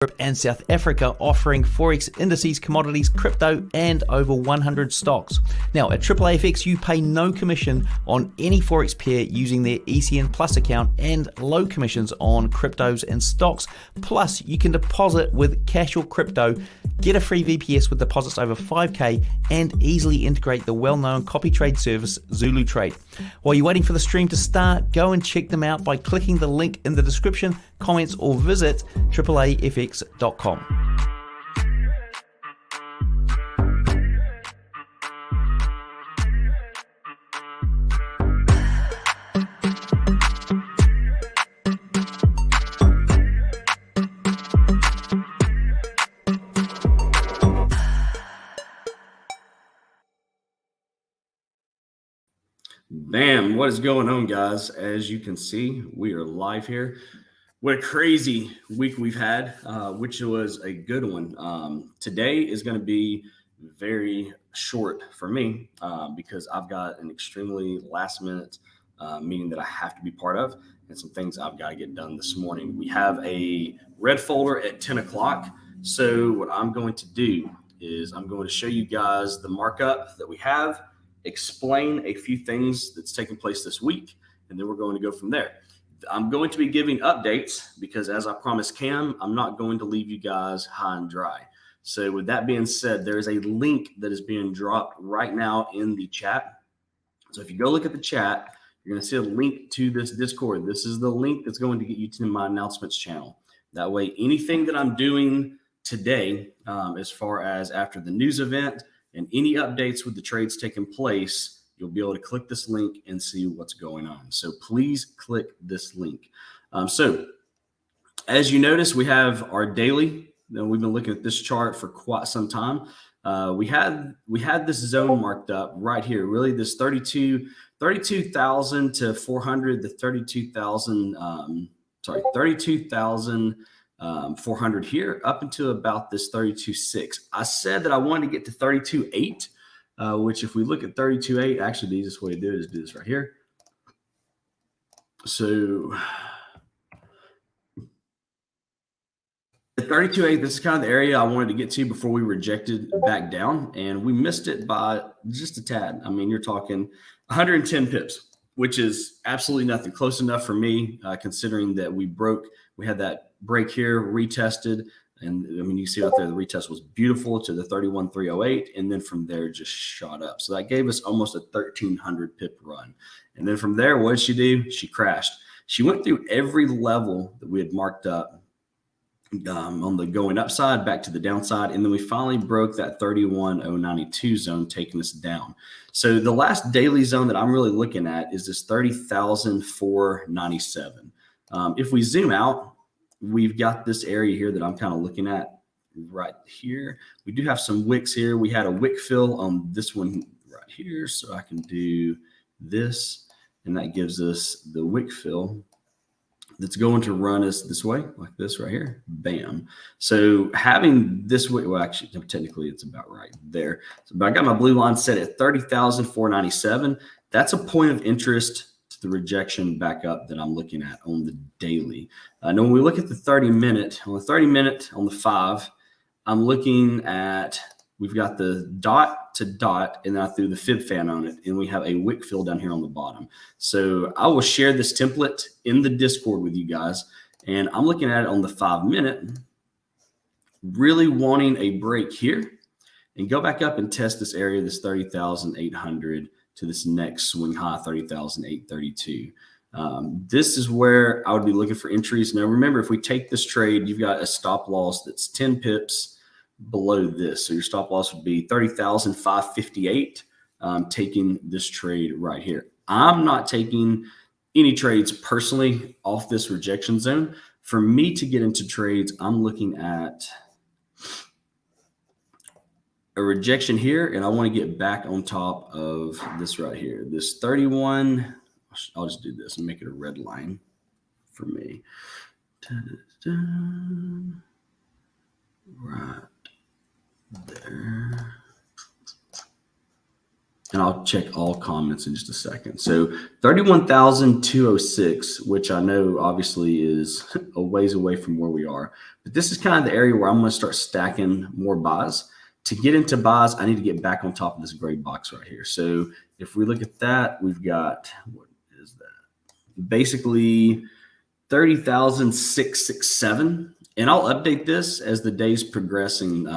Europe and South Africa, offering Forex indices, commodities, crypto, and over 100 stocks. Now, at AAAFX, you pay no commission on any Forex pair using their ECN Plus account and low commissions on cryptos and stocks. Plus, you can deposit with cash or crypto, get a free VPS with deposits over 5K, and easily integrate the well-known copy trade service Zulu Trade. While you're waiting for the stream to start, go and check them out by clicking the link in the description, comments, or visit AAAFX.com. Bam, what is going on, guys? As you can see, we are live here. What a crazy week we've had, which was a good one. Today is going to be very short for me because I've got an extremely last minute meeting that I have to be part of and some things I've got to get done this morning. We have a red folder at 10 o'clock. So what I'm going to do is I'm going to show you guys the markup that we have, explain a few things that's taking place this week, and then we're going to go from there. I'm going to be giving updates because, as I promised Cam, I'm not going to leave you guys high and dry. So with that being said, there is a link that is being dropped right now in the chat. So if you go look at the chat, you're going to see a link to this Discord. This is the link that's going to get you to my announcements channel. That way, anything that I'm doing today, as far as after the news event and any updates with the trades taking place, you'll be able to click this link and see what's going on. So please click this link. So as you notice, we have our daily. We've been looking at this chart for quite some time. We had this zone marked up right here, really this 32,000 to 400, the 32,400 here up until about this 32.6. I said that I wanted to get to 32.8. Which if we look at 32.8, actually the easiest way to do it is do this right here. So at 32.8, this is kind of the area I wanted to get to before we rejected back down, and we missed it by just a tad. I mean, you're talking 110 pips, which is absolutely nothing. Close enough for me, considering that we had that break here, retested. And I mean, you see out there, the retest was beautiful to the 31,308. And then from there, just shot up. So that gave us almost a 1,300 pip run. And then from there, what did she do? She crashed. She went through every level that we had marked up on the going upside, back to the downside. And then we finally broke that 31,092 zone, taking us down. So the last daily zone that I'm really looking at is this 30,497. If we zoom out, we've got this area here that I'm kind of looking at right here. We do have some wicks here. We had a wick fill on this one right here. So I can do this, and that gives us the wick fill that's going to run us this way, like this right here. Bam. So having this wick, well, actually, technically it's about right there. So, but I got my blue line set at 30,497. That's a point of interest, the rejection back up that I'm looking at on the daily. Now, when we look at the 30-minute, on the 5, I'm looking at, we've got the dot to dot, and then I threw the fib fan on it, and we have a wick fill down here on the bottom. So I will share this template in the Discord with you guys, and I'm looking at it on the 5-minute, really wanting a break here, and go back up and test this area, this 30,800, to this next swing high, 30,832. This is where I would be looking for entries. Now, remember, if we take this trade, you've got a stop loss that's 10 pips below this. So your stop loss would be 30,558, taking this trade right here. I'm not taking any trades personally off this rejection zone. For me to get into trades, I'm looking at a rejection here, and I want to get back on top of this right here, this 31. I'll just do this and make it a red line for me. Right there. And and I'll check all comments in just a second. So 31,206, which I know obviously is a ways away from where we are, but this is kind of the area where I'm going to start stacking more buys. To get into buys, I need to get back on top of this gray box right here. So if we look at that, we've got, what is that? Basically 30,667. And I'll update this as the day's progressing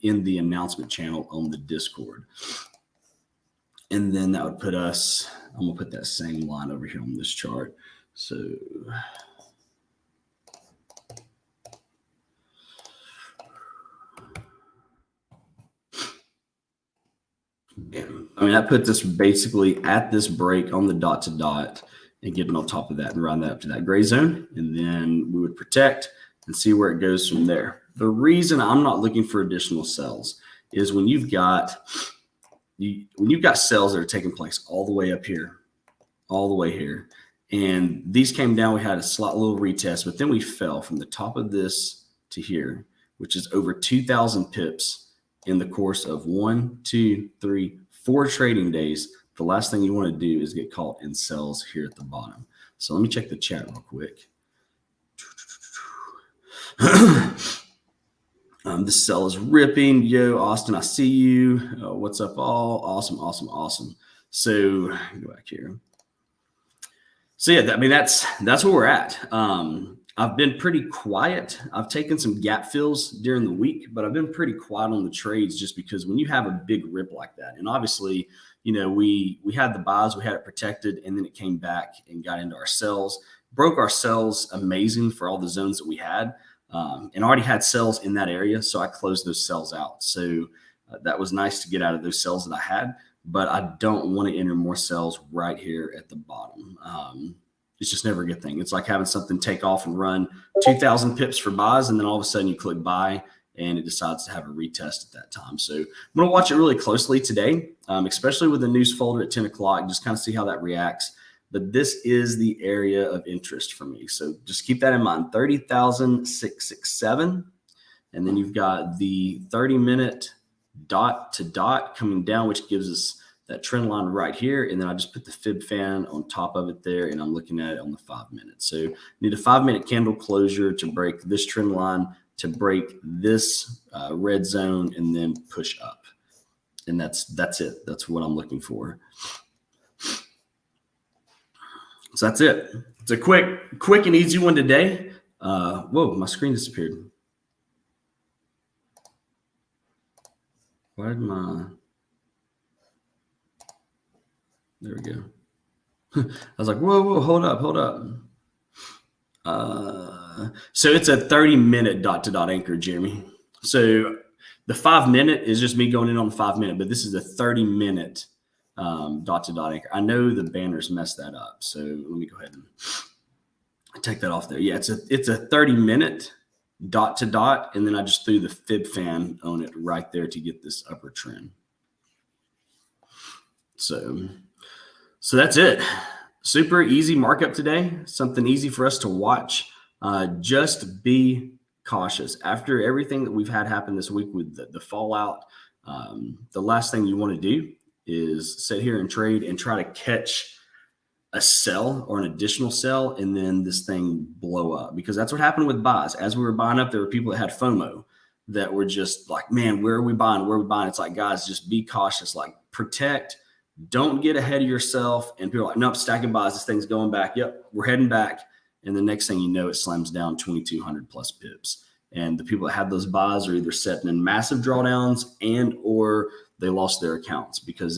in the announcement channel on the Discord. And then that would put us, I'm going to put that same line over here on this chart. So yeah, I mean, that puts us basically at this break on the dot to dot and getting on top of that and round that up to that gray zone. And then we would protect and see where it goes from there. The reason I'm not looking for additional sells is when you've got sales that are taking place all the way up here, all the way here, and these came down, we had a slight little retest, but then we fell from the top of this to here, which is over 2,000 pips in the course of 1, 2, 3, 4 trading days. The last thing you want to do is get caught in sells here at the bottom. So let me check the chat real quick. This cell is ripping. Yo, Austin, I see you. What's up, all? Awesome. So go back here. So yeah, I mean, that's where we're at. I've been pretty quiet. I've taken some gap fills during the week, but I've been pretty quiet on the trades just because when you have a big rip like that, and obviously, you know, we had the buys, we had it protected, and then it came back and got into our sells, broke our sells amazing for all the zones that we had, and already had sells in that area. So I closed those sells out. So that was nice to get out of those sells that I had, but I don't want to enter more sells right here at the bottom. It's just never a good thing. It's like having something take off and run 2,000 pips for buys, and then all of a sudden you click buy and it decides to have a retest at that time. So I'm going to watch it really closely today, especially with the news folder at 10 o'clock, just kind of see how that reacts. But this is the area of interest for me. So just keep that in mind, 30,667. And then you've got the 30-minute dot to dot coming down, which gives us that trend line right here. And then I just put the fib fan on top of it there, and I'm looking at it on the 5 minutes. So need a 5-minute candle closure to break this trend line, to break this red zone, and then push up. And that's it. That's what I'm looking for. So that's it. It's a quick and easy one today. Whoa, my screen disappeared. Where did my... There we go. I was like, whoa, hold up. So it's a 30-minute dot-to-dot anchor, Jeremy. So the 5-minute is just me going in on the 5-minute, but this is a 30-minute dot-to-dot anchor. I know the banners messed that up, so let me go ahead and take that off there. Yeah, it's a 30-minute dot-to-dot, and then I just threw the fib fan on it right there to get this upper trend. So that's it. Super easy markup today. Something easy for us to watch. Just be cautious. After everything that we've had happen this week with the fallout, the last thing you want to do is sit here and trade and try to catch a sell or an additional sell and then this thing blow up, because that's what happened with buys. As we were buying up, there were people that had FOMO that were just like, man, where are we buying? It's like, guys, just be cautious, like protect. Don't get ahead of yourself. And people are like, nope, stacking buys. This thing's going back. Yep, we're heading back. And the next thing you know, it slams down 2,200 plus pips. And the people that had those buys are either setting in massive drawdowns and or they lost their accounts, because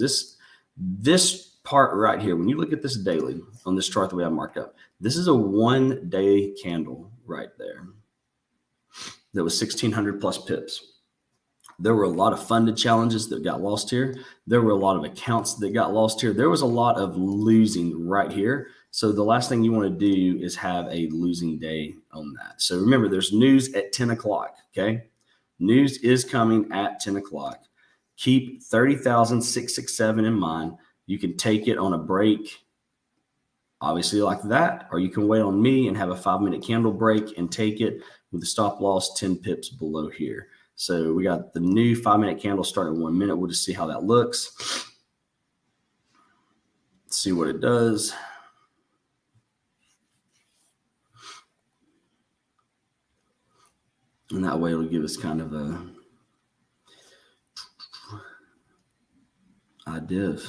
this part right here, when you look at this daily on this chart that we have marked up, this is a 1-day candle right there. That was 1,600 plus pips. There were a lot of funded challenges that got lost here. There were a lot of accounts that got lost here. There was a lot of losing right here. So the last thing you want to do is have a losing day on that. So remember, there's news at 10 o'clock, okay? News is coming at 10 o'clock. Keep 30,667 in mind. You can take it on a break, obviously like that, or you can wait on me and have a 5-minute candle break and take it with the stop loss 10 pips below here. So we got the new 5-minute candle starting in 1 minute. We'll just see how that looks. see what it does. And that way it'll give us kind of a idea of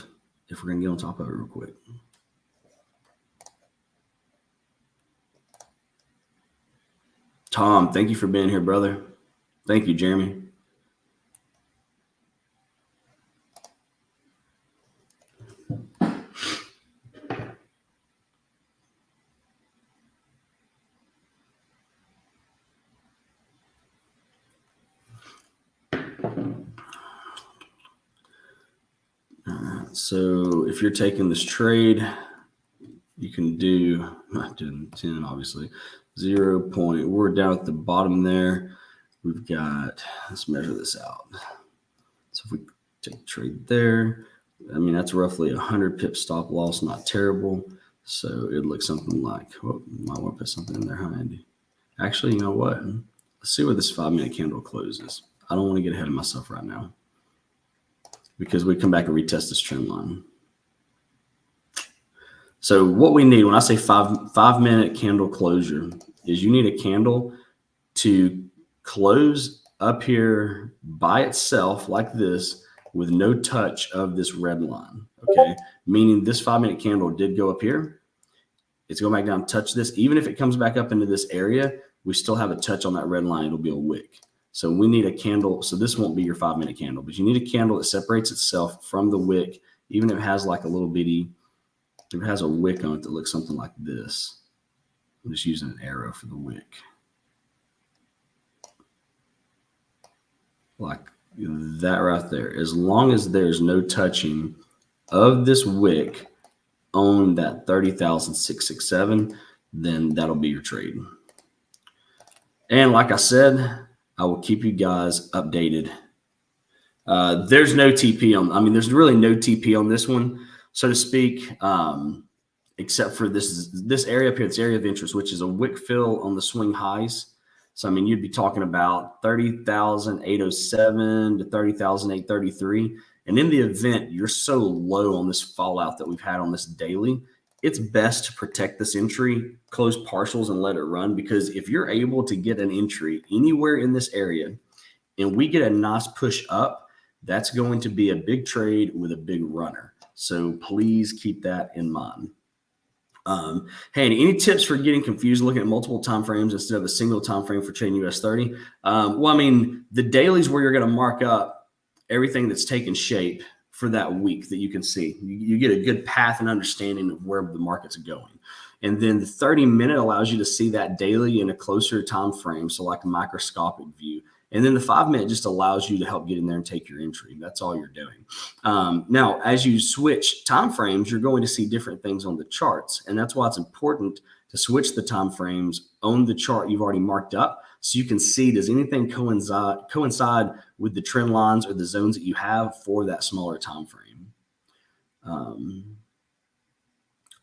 if we're going to get on top of it real quick. Tom, thank you for being here, brother. Thank you, Jeremy. So if you're taking this trade, you can do, not doing 10, obviously, 0 point. We're down at the bottom there. We've got, let's measure this out. So if we take a trade there, I mean, that's roughly 100 pip stop loss, not terrible. So it'd look something like, well, might want to put something in there, huh, Andy? Actually, you know what? Let's see where this 5-minute candle closes. I don't want to get ahead of myself right now because we come back and retest this trend line. So what we need when I say 5-minute candle closure is you need a candle to close up here by itself like this with no touch of this red line, okay? Meaning this 5-minute candle did go up here. It's going back down, touch this. Even if it comes back up into this area, we still have a touch on that red line. It'll be a wick. So we need a candle. So this won't be your 5-minute candle, but you need a candle that separates itself from the wick, even if it has like a little bitty, if it has a wick on it that looks something like this. I'm just using an arrow for the wick. Like that right there. As long as there's no touching of this wick on that 30,667, then that'll be your trade. And like I said, I will keep you guys updated. There's no TP on, I mean, there's really no TP on this one, so to speak, except for this area up here, this area of interest, which is a wick fill on the swing highs. So, I mean, you'd be talking about 30,807 to 30,833. And in the event you're so low on this fallout that we've had on this daily, it's best to protect this entry, close partials, and let it run. Because if you're able to get an entry anywhere in this area and we get a nice push up, that's going to be a big trade with a big runner. So please keep that in mind. Hey, any tips for getting confused looking at multiple time frames instead of a single time frame for trading US30? Well, I mean, the dailies where you're going to mark up everything that's taken shape for that week that you can see. You get a good path and understanding of where the markets are going. And then the 30-minute allows you to see that daily in a closer time frame, so like a microscopic view. And then the 5-minute just allows you to help get in there and take your entry. That's all you're doing. Now, as you switch time frames, you're going to see different things on the charts. And that's why it's important to switch the time frames on the chart you've already marked up so you can see, does anything coincide with the trend lines or the zones that you have for that smaller time frame.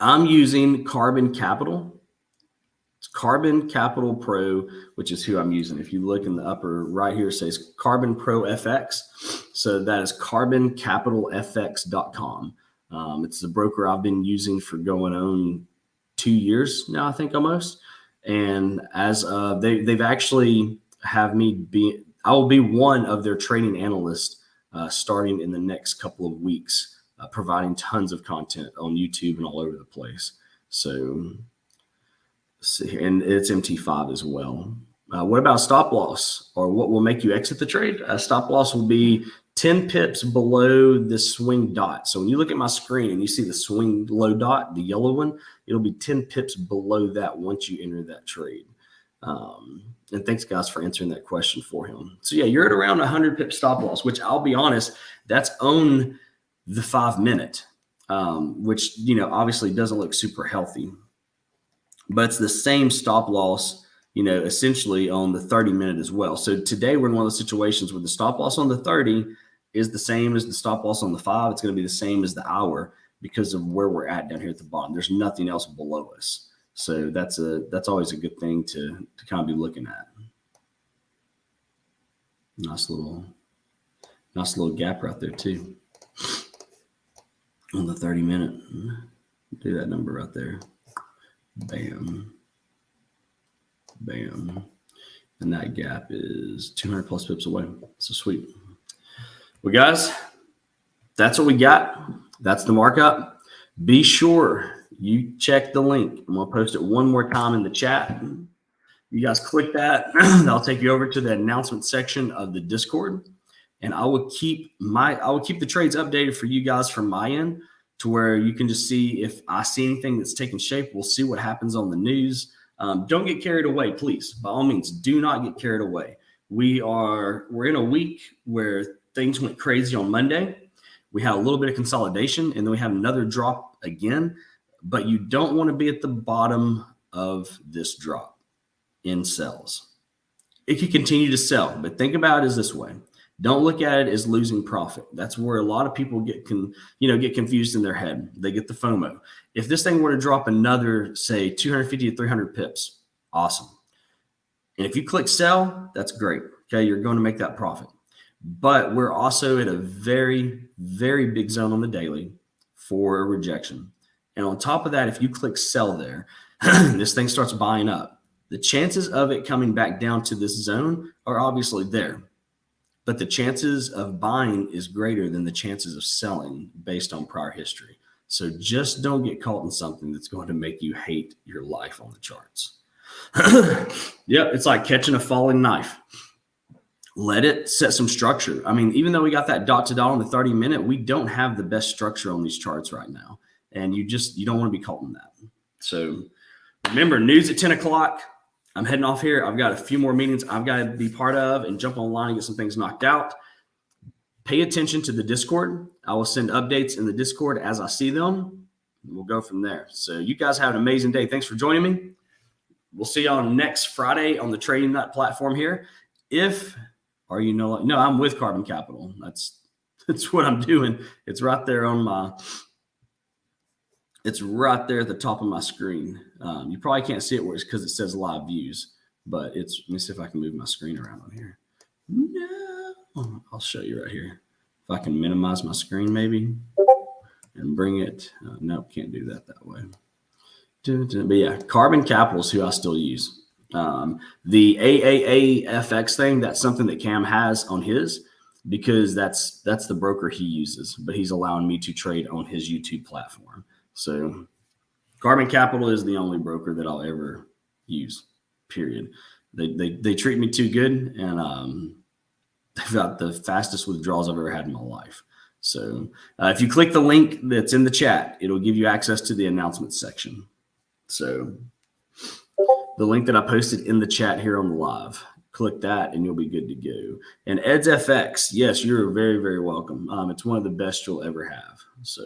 I'm using Carbon Capital. It's Carbon Capital Pro, which is who I'm using. If you look in the upper right here, it says Carbon Pro FX. So that is carboncapitalfx.com. It's the broker I've been using for going on 2 years now, I think almost. And as they've actually have me be, I will be one of their trading analysts starting in the next couple of weeks, providing tons of content on YouTube and all over the place. So, and it's MT5 as well. What about stop loss, or what will make you exit the trade? Stop loss will be 10 pips below the swing dot. So when you look at my screen and you see the swing low dot, the yellow one, it'll be 10 pips below that once you enter that trade. And thanks, guys, for answering that question for him. So, yeah, you're at around 100 pip stop loss, which I'll be honest, that's on the 5-minute, which, you know, obviously doesn't look super healthy. But it's the same stop loss, you know, essentially on the 30-minute as well. So today we're in one of those situations where the stop loss on the 30 is the same as the stop loss on the 5. It's going to be the same as the hour because of where we're at down here at the bottom. There's nothing else below us. So that's always a good thing to kind of be looking at. Nice little gap right there too. on the 30-minute. Do that number right there. Bam. Bam. And that gap is 200 plus pips away. So sweet. Well, guys, that's what we got. That's the markup. Be sure you check the link. I'm going to post it one more time in the chat. You guys click that. That'll take you over to the announcement section of the Discord. And I will keep the trades updated for you guys from my end to where you can just see if I see anything that's taking shape. We'll see what happens on the news. Don't get carried away, please. By all means, do not get carried away. We're in a week where things went crazy on Monday. We had a little bit of consolidation, and then we had another drop again. But you don't want to be at the bottom of this drop in sells. It could continue to sell, but think about it as this way. Don't look at it as losing profit. That's where a lot of people get confused in their head. They get the FOMO. If this thing were to drop another, say, 250 to 300 pips, awesome. And if you click sell, that's great. Okay, you're going to make that profit. But we're also at a very, very big zone on the daily for a rejection. And on top of that, if you click sell there, this thing starts buying up. The chances of it coming back down to this zone are obviously there. But the chances of buying is greater than the chances of selling based on prior history. So just don't get caught in something that's going to make you hate your life on the charts. Yep, it's like catching a falling knife. Let it set some structure. I mean, even though we got that dot to dot on the 30-minute, we don't have the best structure on these charts right now. And you don't want to be caught in that. So remember, news at 10 o'clock. I'm heading off here. I've got a few more meetings I've got to be part of and jump online and get some things knocked out. Pay attention to the Discord. I will send updates in the Discord as I see them. We'll go from there. So you guys have an amazing day. Thanks for joining me. We'll see you on next Friday on the Trading Nut platform here. No, I'm with Carbon Capital. That's what I'm doing. It's right there it's right there at the top of my screen. You probably can't see it because it says live views, but let me see if I can move my screen around on here. No, I'll show you right here. If I can minimize my screen maybe and bring it. Nope, can't do that way. But yeah, Carbon Capital is who I still use. The AAAFX thing, that's something that Cam has on his because that's the broker he uses, but he's allowing me to trade on his YouTube platform. So Carbon Capital is the only broker that I'll ever use, period. They treat me too good, and they've got the fastest withdrawals I've ever had in my life. So if you click the link that's in the chat, it'll give you access to the announcements section. So the link that I posted in the chat here on the live, click that and you'll be good to go. And Ed's FX, yes, you're very, very welcome. It's one of the best you'll ever have. So,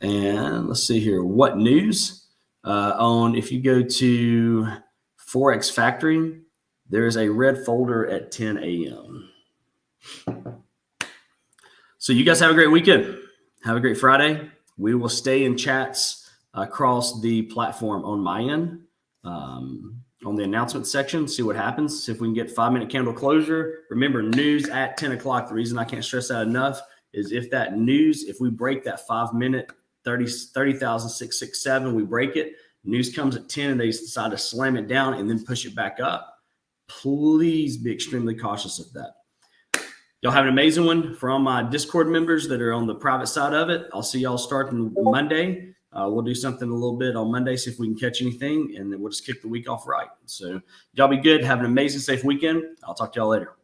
and let's see here. What news? If you go to Forex Factory, there is a red folder at 10 a.m. So you guys have a great weekend. Have a great Friday. We will stay in chats across the platform on my end, on the announcement section, see what happens. See if we can get 5-minute candle closure. Remember, news at 10 o'clock. The reason I can't stress that enough is if we break that 5-minute 30,667, we break it, news comes at 10 and they decide to slam it down and then push it back up, please be extremely cautious of that. Y'all have an amazing one. For all my Discord members that are on the private side of it, I'll see y'all starting Monday. We'll do something a little bit on Monday, see if we can catch anything, and then we'll just kick the week off right. So y'all be good. Have an amazing, safe weekend. I'll talk to y'all later.